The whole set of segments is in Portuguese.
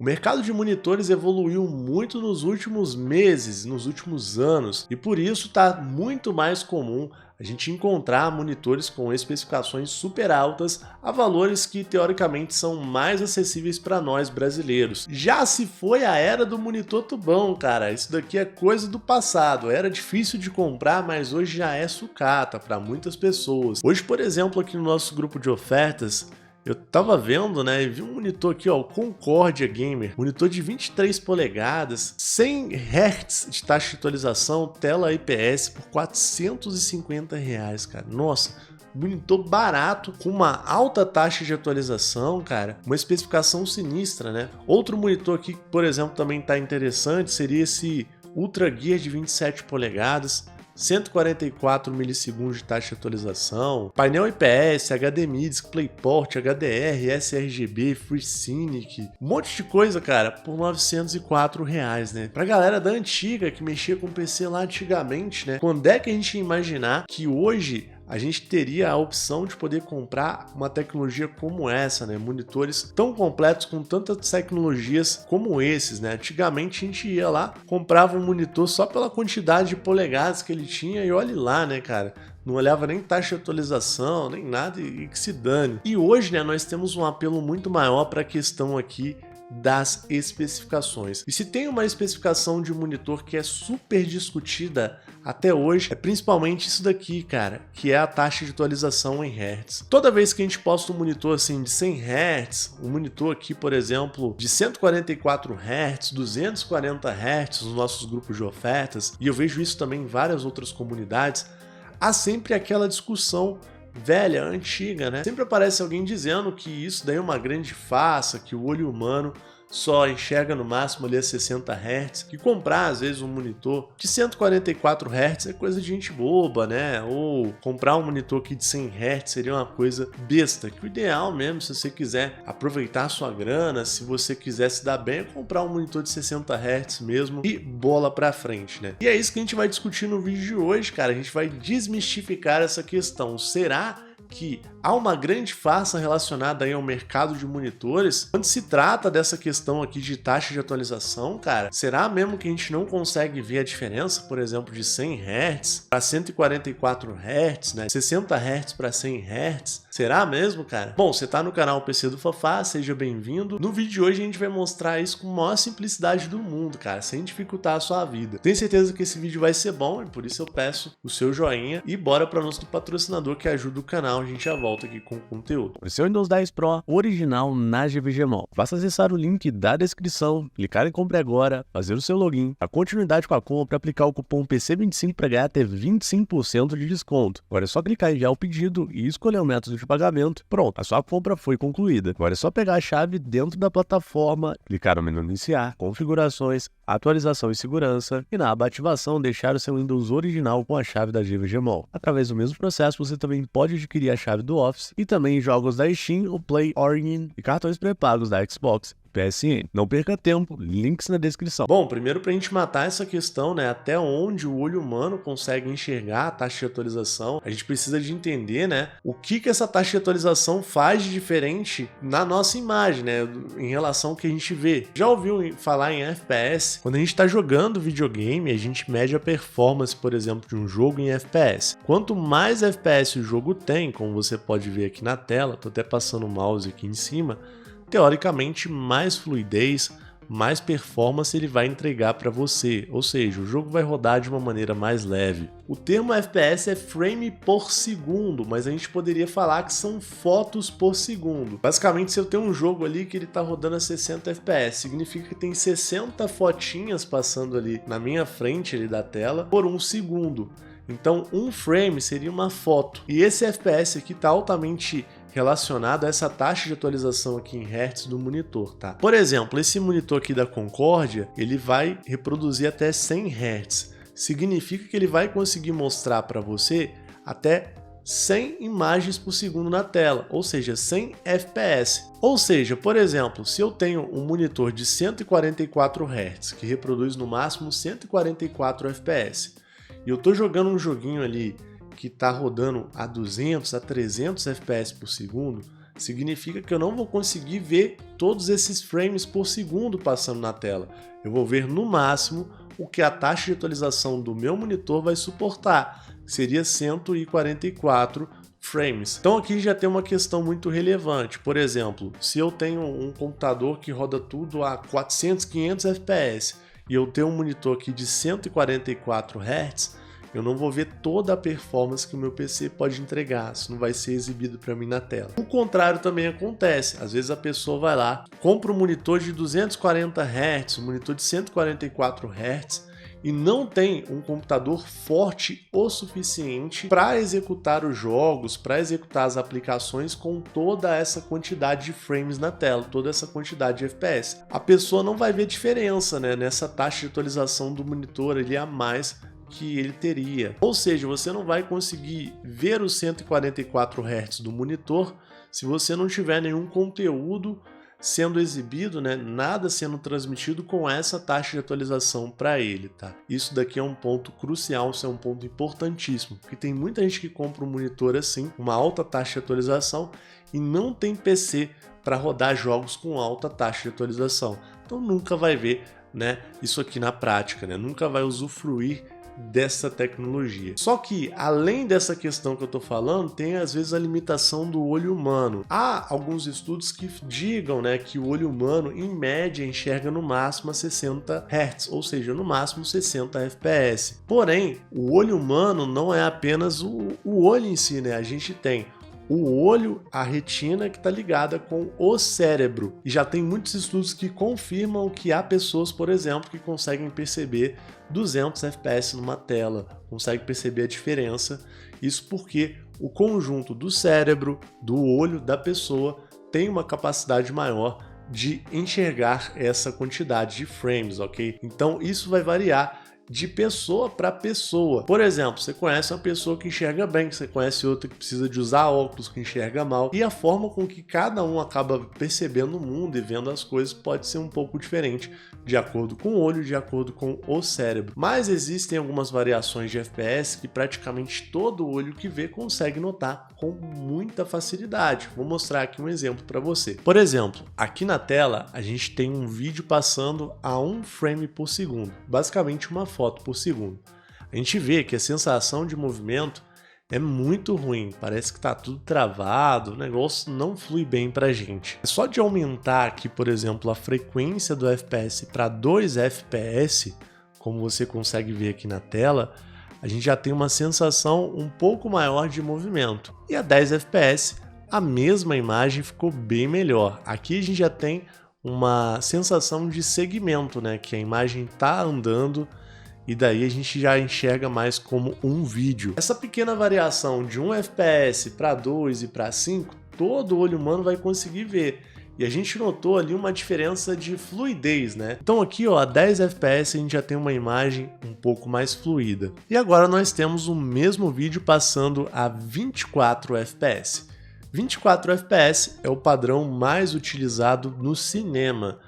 O mercado de monitores evoluiu muito nos últimos meses, nos últimos anos, e por isso está muito mais comum a gente encontrar monitores com especificações super altas a valores que teoricamente são mais acessíveis para nós brasileiros. Já se foi a era do monitor tubão, cara, isso daqui é coisa do passado, era difícil de comprar, mas hoje já é sucata para muitas pessoas. Hoje, por exemplo, aqui no nosso grupo de ofertas, eu tava vendo, né, e vi um monitor aqui, ó, o Concordia Gamer, monitor de 23 polegadas, 100 Hz de taxa de atualização, tela IPS por R$450, cara. Nossa, monitor barato, com uma alta taxa de atualização, cara, uma especificação sinistra, né? Outro monitor aqui que, por exemplo, também tá interessante, seria esse Ultra Gear de 27 polegadas, 144 milissegundos de taxa de atualização, painel IPS, HDMI, DisplayPort, HDR, sRGB, FreeSync, um monte de coisa, cara, por R$904, né? Pra galera da antiga que mexia com PC lá antigamente, né? Quando é que a gente ia imaginar que hoje a gente teria a opção de poder comprar uma tecnologia como essa, né? Monitores tão completos com tantas tecnologias como esses, né? Antigamente a gente ia lá, comprava um monitor só pela quantidade de polegadas que ele tinha e olhe lá, né, cara? Não olhava nem taxa de atualização, nem nada e que se dane. E hoje, né, nós temos um apelo muito maior para a questão aqui das especificações. E se tem uma especificação de monitor que é super discutida até hoje, é principalmente isso daqui, cara, que é a taxa de atualização em Hz. Toda vez que a gente posta um monitor assim de 100 Hz, um monitor aqui, por exemplo, de 144 Hz, 240 Hz nos nossos grupos de ofertas, e eu vejo isso também em várias outras comunidades, há sempre aquela discussão velha, antiga, né? Sempre aparece alguém dizendo que isso daí é uma grande farsa, que o olho humano só enxerga no máximo ali a 60 Hz, que comprar às vezes um monitor de 144 Hz é coisa de gente boba, né? Ou comprar um monitor aqui de 100 Hz seria uma coisa besta, que o ideal mesmo, se você quiser aproveitar a sua grana, se você quiser se dar bem, é comprar um monitor de 60 Hz mesmo e bola pra frente, né? E é isso que a gente vai discutir no vídeo de hoje, cara. A gente vai desmistificar essa questão. Será que há uma grande farsa relacionada aí ao mercado de monitores quando se trata dessa questão aqui de taxa de atualização, cara? Será mesmo que a gente não consegue ver a diferença, por exemplo, de 100 Hz para 144 Hz, né? 60 Hz para 100 Hz? Será mesmo, cara? Bom, você tá no canal PC do Fafá, seja bem-vindo. No vídeo de hoje a gente vai mostrar isso com a maior simplicidade do mundo, cara, sem dificultar a sua vida. Tenho certeza que esse vídeo vai ser bom e por isso eu peço o seu joinha e bora para nosso patrocinador que ajuda o canal. A gente já volta aqui com o conteúdo. O seu Windows 10 Pro original na GVGMall. Basta acessar o link da descrição, clicar em compre agora, fazer o seu login, a continuidade com a compra, aplicar o cupom PC25 para ganhar até 25% de desconto. Agora é só clicar em enviar o pedido e escolher o método de pagamento. Pronto, a sua compra foi concluída. Agora é só pegar a chave dentro da plataforma, clicar no menu iniciar, configurações, atualização e segurança e na aba ativação deixar o seu Windows original com a chave da GVGMall. Através do mesmo processo você também pode adquirir a chave do Office e também jogos da Steam, o Play, Origin e cartões pré-pagos da Xbox, PSN. Não perca tempo, links na descrição. Bom, primeiro pra gente matar essa questão, né, até onde o olho humano consegue enxergar a taxa de atualização, a gente precisa de entender, né, o que essa taxa de atualização faz de diferente na nossa imagem, né, em relação ao que a gente vê. Já ouviu falar em FPS? Quando a gente tá jogando videogame, a gente mede a performance, por exemplo, de um jogo em FPS. Quanto mais FPS o jogo tem, como você pode ver aqui na tela, tô até passando o mouse aqui em cima, teoricamente mais fluidez, mais performance ele vai entregar para você, ou seja, o jogo vai rodar de uma maneira mais leve. O termo FPS é frame por segundo, mas a gente poderia falar que são fotos por segundo. Basicamente, se eu tenho um jogo ali que ele está rodando a 60 FPS, significa que tem 60 fotinhas passando ali na minha frente ali da tela por um segundo. Então, um frame seria uma foto. E esse FPS aqui está altamente relacionado a essa taxa de atualização aqui em Hertz do monitor, tá? Por exemplo, esse monitor aqui da Concordia, ele vai reproduzir até 100 Hz. Significa que ele vai conseguir mostrar para você até 100 imagens por segundo na tela, ou seja, 100 FPS. Ou seja, por exemplo, se eu tenho um monitor de 144 Hz, que reproduz no máximo 144 FPS, e eu tô jogando um joguinho ali que está rodando a 200 a 300 FPS por segundo, significa que eu não vou conseguir ver todos esses frames por segundo passando na tela. Eu vou ver no máximo o que a taxa de atualização do meu monitor vai suportar, que seria 144 frames. Então aqui já tem uma questão muito relevante. Por exemplo, se eu tenho um computador que roda tudo a 400, 500 FPS e eu tenho um monitor aqui de 144 Hz, eu não vou ver toda a performance que o meu PC pode entregar, isso não vai ser exibido para mim na tela. O contrário também acontece, às vezes a pessoa vai lá, compra um monitor de 240 Hz, um monitor de 144 Hz, e não tem um computador forte o suficiente para executar os jogos, para executar as aplicações com toda essa quantidade de frames na tela, toda essa quantidade de FPS. A pessoa não vai ver diferença, né, nessa taxa de atualização do monitor ali a mais que ele teria. Ou seja, você não vai conseguir ver os 144 Hz do monitor se você não tiver nenhum conteúdo sendo exibido, né, nada sendo transmitido com essa taxa de atualização para ele, tá? Isso daqui é um ponto crucial, isso é um ponto importantíssimo, porque tem muita gente que compra um monitor assim, uma alta taxa de atualização, e não tem PC para rodar jogos com alta taxa de atualização. Então nunca vai ver, né, isso aqui na prática, né? Nunca vai usufruir dessa tecnologia. Só que, além dessa questão que eu tô falando, tem às vezes a limitação do olho humano. Há alguns estudos que digam, né, que o olho humano, em média, enxerga no máximo a 60 Hz, ou seja, no máximo 60 FPS. Porém, o olho humano não é apenas o olho em si, né? A gente tem o olho, a retina, que está ligada com o cérebro. E já tem muitos estudos que confirmam que há pessoas, por exemplo, que conseguem perceber 200 FPS numa tela, conseguem perceber a diferença. Isso porque o conjunto do cérebro, do olho da pessoa tem uma capacidade maior de enxergar essa quantidade de frames, ok? Então isso vai variar de pessoa para pessoa. Por exemplo, você conhece uma pessoa que enxerga bem, você conhece outra que precisa de usar óculos, que enxerga mal, e a forma com que cada um acaba percebendo o mundo e vendo as coisas pode ser um pouco diferente, de acordo com o olho, de acordo com o cérebro. Mas existem algumas variações de FPS que praticamente todo olho que vê consegue notar com muita facilidade. Vou mostrar aqui um exemplo para você. Por exemplo, aqui na tela a gente tem um vídeo passando a 1 frame por segundo, basicamente uma foto por segundo. A gente vê que a sensação de movimento é muito ruim, parece que está tudo travado, o negócio não flui bem pra gente. Só de aumentar aqui, por exemplo, a frequência do FPS para 2 FPS, como você consegue ver aqui na tela, a gente já tem uma sensação um pouco maior de movimento. E a 10 FPS, a mesma imagem ficou bem melhor. Aqui a gente já tem uma sensação de segmento, né? Que a imagem está andando e daí a gente já enxerga mais como um vídeo. Essa pequena variação de 1 FPS para 2 e para 5, todo olho humano vai conseguir ver. E a gente notou ali uma diferença de fluidez, né? Então aqui, ó, a 10 FPS a gente já tem uma imagem um pouco mais fluida. E agora nós temos o mesmo vídeo passando a 24 FPS. 24 FPS é o padrão mais utilizado no cinema.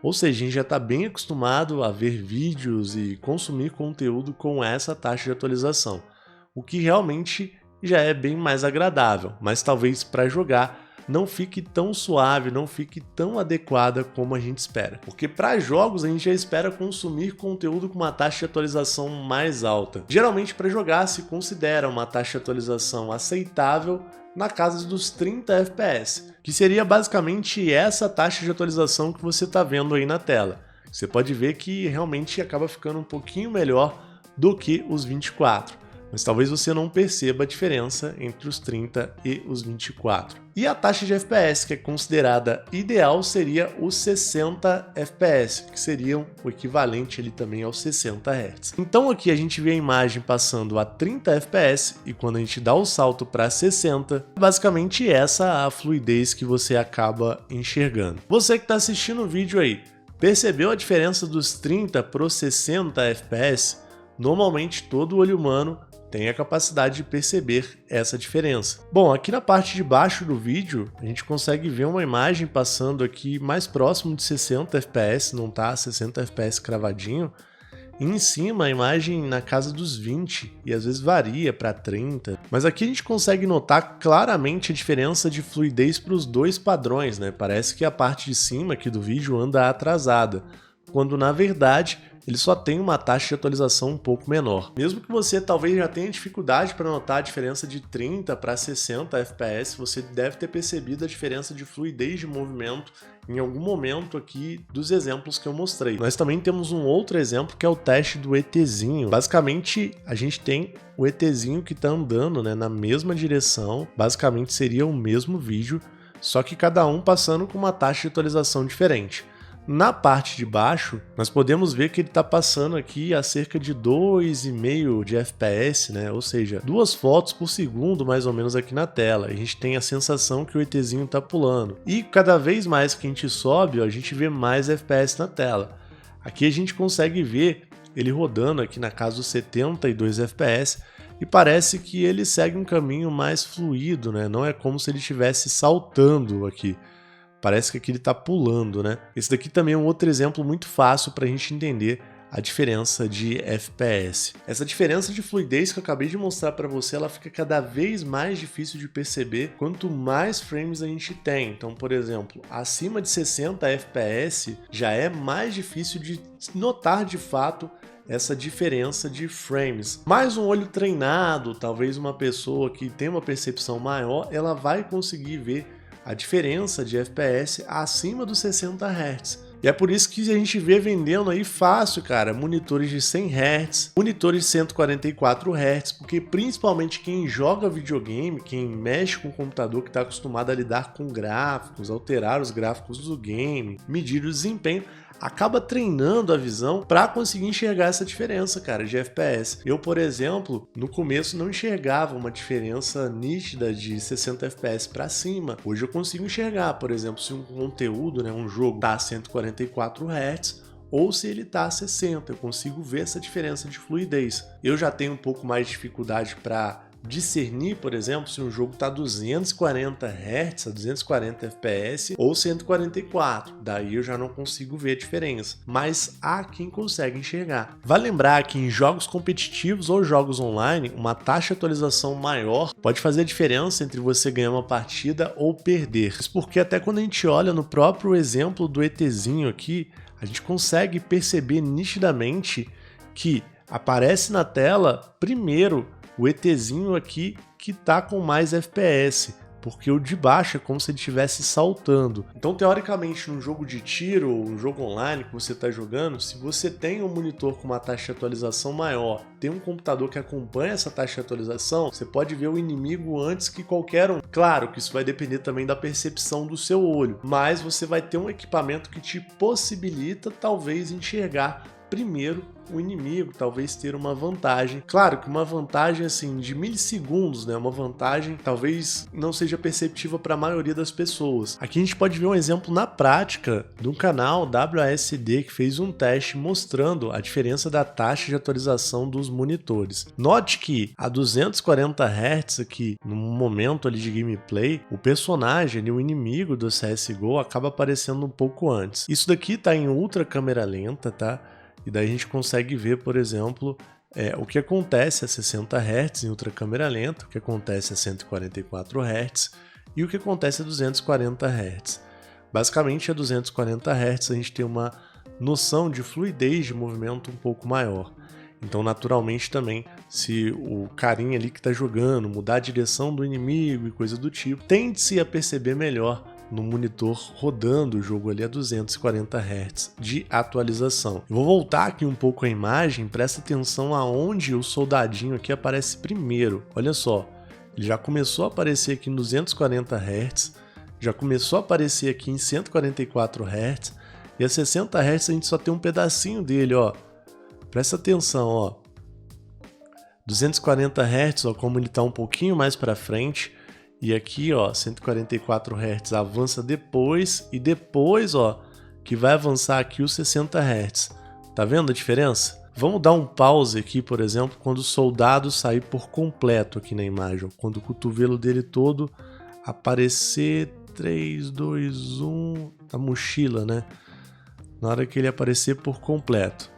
Ou seja, a gente já está bem acostumado a ver vídeos e consumir conteúdo com essa taxa de atualização, o que realmente já é bem mais agradável, mas talvez para jogar não fique tão suave, não fique tão adequada como a gente espera. Porque para jogos a gente já espera consumir conteúdo com uma taxa de atualização mais alta. Geralmente para jogar se considera uma taxa de atualização aceitável na casa dos 30 FPS, que seria basicamente essa taxa de atualização que você está vendo aí na tela. Você pode ver que realmente acaba ficando um pouquinho melhor do que os 24, mas talvez você não perceba a diferença entre os 30 e os 24. E a taxa de FPS que é considerada ideal seria os 60 FPS, que seriam o equivalente ali também aos 60 Hz. Então aqui a gente vê a imagem passando a 30 FPS e quando a gente dá o salto para 60, basicamente essa a fluidez que você acaba enxergando. Você que está assistindo o vídeo aí, percebeu a diferença dos 30 para os 60 FPS? Normalmente todo olho humano tem a capacidade de perceber essa diferença. Bom, aqui na parte de baixo do vídeo, a gente consegue ver uma imagem passando aqui mais próximo de 60 FPS, não tá 60 FPS cravadinho, E em cima a imagem na casa dos 20 e às vezes varia para 30. Mas aqui a gente consegue notar claramente a diferença de fluidez para os dois padrões, né? Parece que a parte de cima aqui do vídeo anda atrasada, quando na verdade ele só tem uma taxa de atualização um pouco menor. Mesmo que você talvez já tenha dificuldade para notar a diferença de 30 para 60 FPS, você deve ter percebido a diferença de fluidez de movimento em algum momento aqui dos exemplos que eu mostrei. Nós também temos um outro exemplo que é o teste do ETzinho. Basicamente, a gente tem o ETzinho que está andando, né, na mesma direção, basicamente seria o mesmo vídeo, só que cada um passando com uma taxa de atualização diferente. Na parte de baixo, nós podemos ver que ele está passando aqui a cerca de 2,5 de FPS, né? Ou seja, 2 fotos por segundo mais ou menos aqui na tela. A gente tem a sensação que o ETzinho está pulando. E cada vez mais que a gente sobe, ó, a gente vê mais FPS na tela. Aqui a gente consegue ver ele rodando aqui na casa dos 72 FPS e parece que ele segue um caminho mais fluido, né? Não é como se ele estivesse saltando aqui. Parece que aqui ele está pulando, né? Esse daqui também é um outro exemplo muito fácil para a gente entender a diferença de FPS. Essa diferença de fluidez que eu acabei de mostrar para você, ela fica cada vez mais difícil de perceber quanto mais frames a gente tem. Então, por exemplo, acima de 60 FPS já é mais difícil de notar de fato essa diferença de frames. Mais um olho treinado, talvez uma pessoa que tem uma percepção maior, ela vai conseguir ver a diferença de FPS acima dos 60 Hz. E é por isso que a gente vê vendendo aí fácil, cara, monitores de 100 Hz, monitores de 144 Hz, porque principalmente quem joga videogame, quem mexe com o computador, que está acostumado a lidar com gráficos, alterar os gráficos do game, medir o desempenho, acaba treinando a visão para conseguir enxergar essa diferença, cara, de FPS. Eu, por exemplo, no começo não enxergava uma diferença nítida de 60 FPS para cima. Hoje eu consigo enxergar, por exemplo, se um conteúdo, né, um jogo tá a 144 Hz ou se ele tá a 60, eu consigo ver essa diferença de fluidez. Eu já tenho um pouco mais de dificuldade para discernir, por exemplo, se um jogo está a 240 Hz, a 240 FPS ou 144. Daí eu já não consigo ver a diferença. Mas há quem consegue enxergar. Vale lembrar que em jogos competitivos ou jogos online, uma taxa de atualização maior pode fazer a diferença entre você ganhar uma partida ou perder. Isso porque até quando a gente olha no próprio exemplo do ETzinho aqui, a gente consegue perceber nitidamente que aparece na tela primeiro o ETzinho aqui que tá com mais FPS, porque o de baixo é como se ele estivesse saltando. Então, teoricamente, num jogo de tiro ou um jogo online que você está jogando, se você tem um monitor com uma taxa de atualização maior, tem um computador que acompanha essa taxa de atualização, você pode ver o inimigo antes que qualquer um. Claro que isso vai depender também da percepção do seu olho, mas você vai ter um equipamento que te possibilita talvez enxergar primeiro o inimigo, talvez ter uma vantagem. Claro que uma vantagem assim de milissegundos, né? Uma vantagem talvez não seja perceptível para a maioria das pessoas. Aqui a gente pode ver um exemplo na prática de um canal WASD que fez um teste mostrando a diferença da taxa de atualização dos monitores. Note que a 240 Hz aqui, no momento ali de gameplay, o personagem, o inimigo do CSGO acaba aparecendo um pouco antes. Isso daqui tá em ultra câmera lenta, tá? E daí a gente consegue ver, por exemplo, o que acontece a 60 Hz em ultra câmera lenta, o que acontece a 144 Hz e o que acontece a 240 Hz. Basicamente, a 240 Hz a gente tem uma noção de fluidez de movimento um pouco maior. Então, naturalmente, também, se o carinha ali que está jogando mudar a direção do inimigo e coisa do tipo, tende-se a perceber melhor no monitor rodando o jogo ali a 240 Hz de atualização. Eu vou voltar aqui um pouco a imagem, presta atenção aonde o soldadinho aqui aparece primeiro. Olha só, ele já começou a aparecer aqui em 240 Hz, já começou a aparecer aqui em 144 Hz, e a 60 Hz a gente só tem um pedacinho dele, ó. Presta atenção, ó. 240 Hz, ó, como ele está um pouquinho mais para frente. E aqui, ó, 144 Hz avança depois e depois, ó, que vai avançar aqui os 60 Hz. Tá vendo a diferença? Vamos dar um pause aqui, por exemplo, quando o soldado sair por completo aqui na imagem. Quando o cotovelo dele todo aparecer 3, 2, 1, a mochila, né? Na hora que ele aparecer por completo.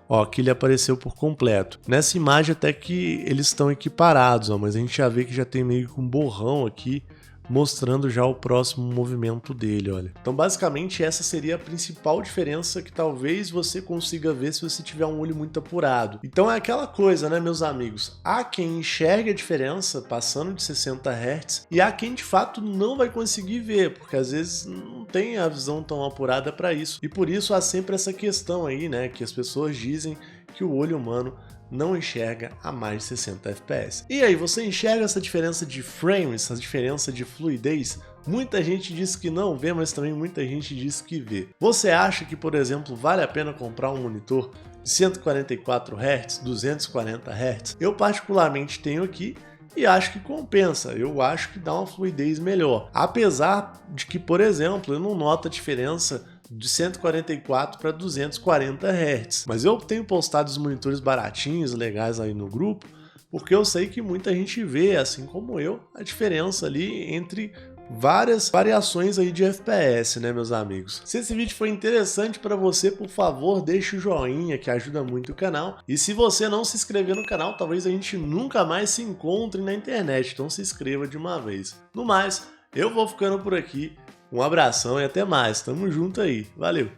Ó, aqui ele apareceu por completo. Nessa imagem até que eles estão equiparados, ó, mas a gente já vê que já tem meio que um borrão aqui, mostrando já o próximo movimento dele, olha. Então basicamente essa seria a principal diferença que talvez você consiga ver se você tiver um olho muito apurado. Então é aquela coisa, né, meus amigos? Há quem enxergue a diferença passando de 60 Hz e há quem de fato não vai conseguir ver, porque às vezes não tem a visão tão apurada para isso. E por isso há sempre essa questão aí, né, que as pessoas dizem que o olho humano não enxerga a mais de 60 FPS. E aí, você enxerga essa diferença de frames, essa diferença de fluidez? Muita gente diz que não vê, mas também muita gente diz que vê. Você acha que, por exemplo, vale a pena comprar um monitor de 144 Hz, 240 Hz? Eu particularmente tenho aqui e acho que compensa, eu acho que dá uma fluidez melhor. Apesar de que, por exemplo, eu não noto a diferença de 144 para 240 Hz. Mas eu tenho postado os monitores baratinhos, legais aí no grupo, porque eu sei que muita gente vê, assim como eu, a diferença ali entre várias variações aí de FPS, né, meus amigos? Se esse vídeo foi interessante para você, por favor, deixe o joinha, que ajuda muito o canal. E se você não se inscrever no canal, talvez a gente nunca mais se encontre na internet, então se inscreva de uma vez. No mais, eu vou ficando por aqui. Um abração e até mais. Tamo junto aí. Valeu!